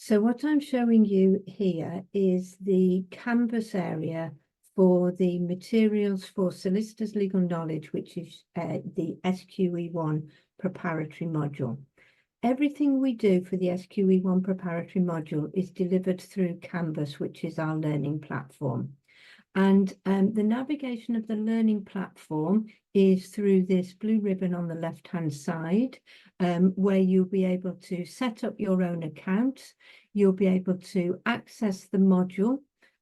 So what I'm showing you here is the Canvas area for the materials for Solicitors Legal Knowledge, which is the SQE1 preparatory module. Everything we do for the SQE1 preparatory module is delivered through Canvas, which is our learning platform. And the navigation of the learning platform is through this blue ribbon on the left-hand side, where you'll be able to set up your own account, you'll be able to access the module,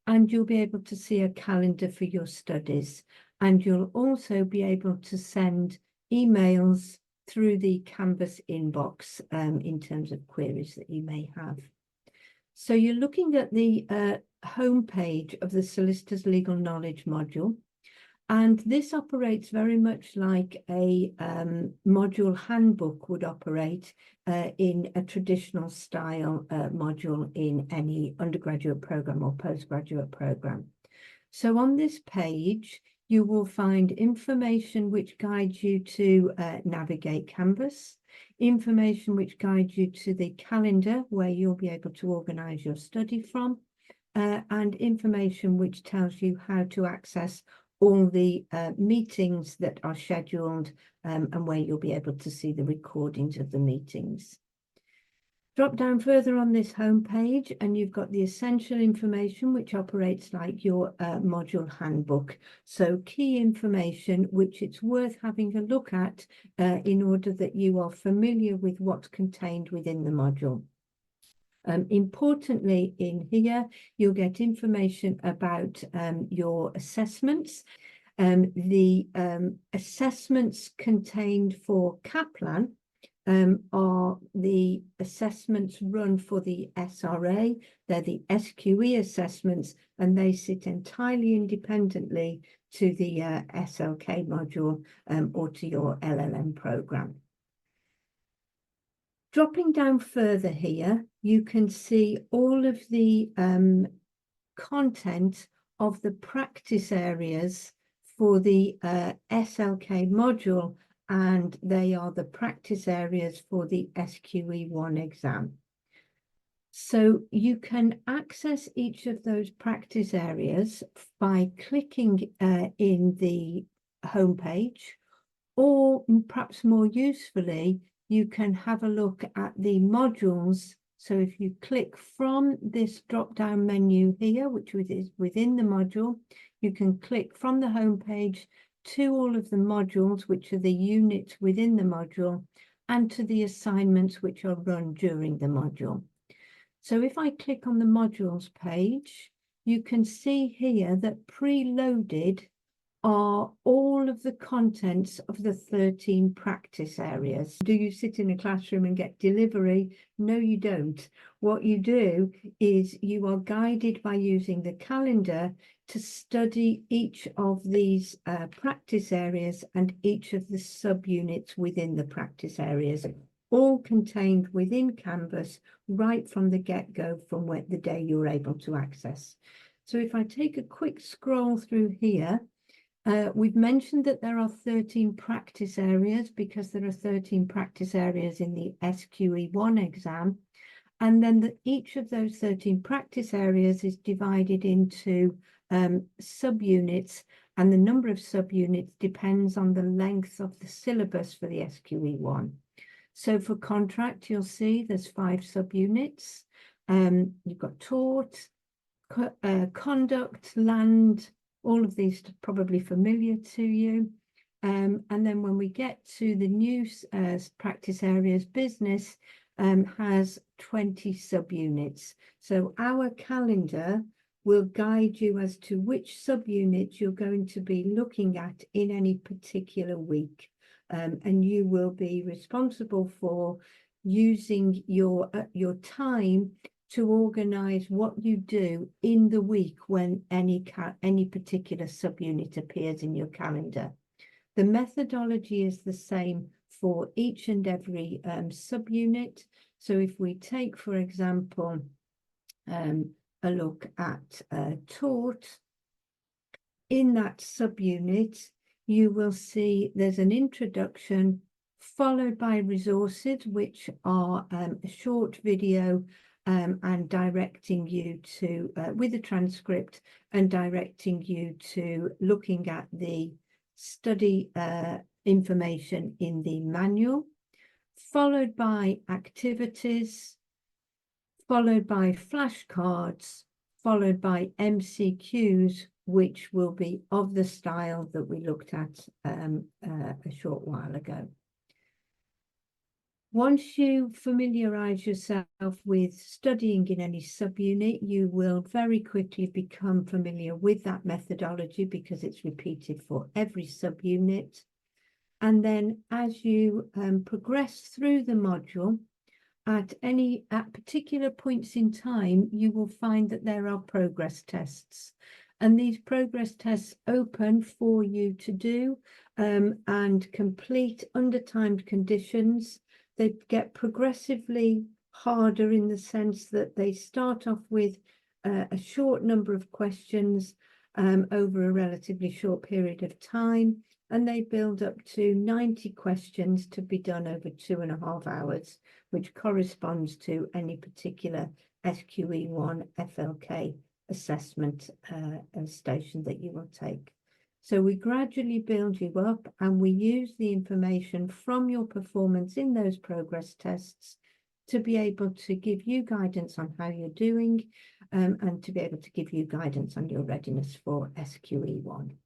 and you'll be able to see a calendar for your studies. And you'll also be able to send emails through the Canvas inbox in terms of queries that you may have. So you're looking at the home page of the Solicitors Legal Knowledge module, and this operates very much like a module handbook would operate in a traditional style module in any undergraduate program or postgraduate program. So on this page, you will find information which guides you to navigate Canvas, information which guides you to the calendar where you'll be able to organise your study from, and information which tells you how to access all the meetings that are scheduled and where you'll be able to see the recordings of the meetings. Drop down further on this home page and you've got the essential information which operates like your module handbook. So key information which it's worth having a look at in order that you are familiar with what's contained within the module. Importantly in here, you'll get information about your assessments. The assessments contained for Kaplan are the assessments run for the SRA. They're the SQE assessments, and they sit entirely independently to the SLK module or to your LLM program. Dropping down further here, you can see all of the content of the practice areas for the SLK module, and they are the practice areas for the SQE1 exam. So you can access each of those practice areas by clicking in the homepage, or perhaps more usefully, you can have a look at the modules. So if you click from this drop-down menu here, which is within the module, you can click from the homepage to all of the modules, which are the units within the module, and to the assignments which are run during the module. So if I click on the modules page, you can see here that preloaded are all of the contents of the 13 practice areas. Do you sit in a classroom and get delivery? No, you don't. What you do is you are guided by using the calendar to study each of these practice areas and each of the subunits within the practice areas, all contained within Canvas right from the get-go, from the day you're able to access. So if I take a quick scroll through here, we've mentioned that there are 13 practice areas because there are 13 practice areas in the SQE1 exam. And then each of those 13 practice areas is divided into subunits, and the number of subunits depends on the length of the syllabus for the SQE1. So for contract, you'll see there's 5 subunits. You've got tort, conduct, land. All of these are probably familiar to you. And then when we get to the new practice areas, business has 20 subunits. So our calendar will guide you as to which subunits you're going to be looking at in any particular week. And you will be responsible for using your time to organise what you do in the week when any particular subunit appears in your calendar. The methodology is the same for each and every subunit. So if we take, for example, a look at tort, in that subunit, you will see there's an introduction followed by resources, which are a short video and directing you to, with a transcript, and directing you to looking at the study information in the manual, followed by activities, followed by flashcards, followed by MCQs, which will be of the style that we looked at a short while ago. Once you familiarise yourself with studying in any subunit, you will very quickly become familiar with that methodology because it's repeated for every subunit. And then as you progress through the module, at particular points in time, you will find that there are progress tests. And these progress tests open for you to do and complete under timed conditions. They get progressively harder in the sense that they start off with a short number of questions over a relatively short period of time, and they build up to 90 questions to be done over 2.5 hours, which corresponds to any particular SQE1 FLK assessment station that you will take. So we gradually build you up, and we use the information from your performance in those progress tests to be able to give you guidance on how you're doing and to be able to give you guidance on your readiness for SQE1.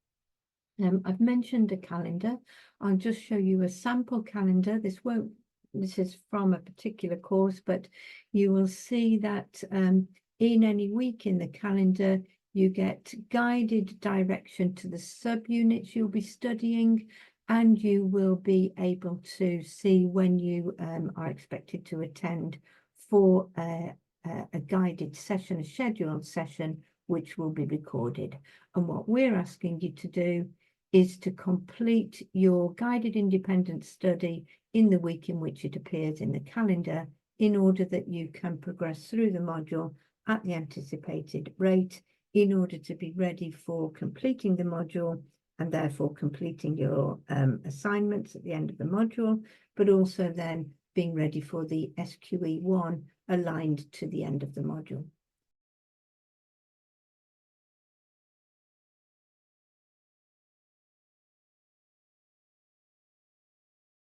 I've mentioned a calendar. I'll just show you a sample calendar. This is from a particular course, but you will see that in any week in the calendar, you get guided direction to the subunits you'll be studying, and you will be able to see when you are expected to attend for a guided session, a scheduled session, which will be recorded. And what we're asking you to do is to complete your guided independent study in the week in which it appears in the calendar, in order that you can progress through the module at the anticipated rate, in order to be ready for completing the module and therefore completing your assignments at the end of the module, but also then being ready for the SQE1 aligned to the end of the module.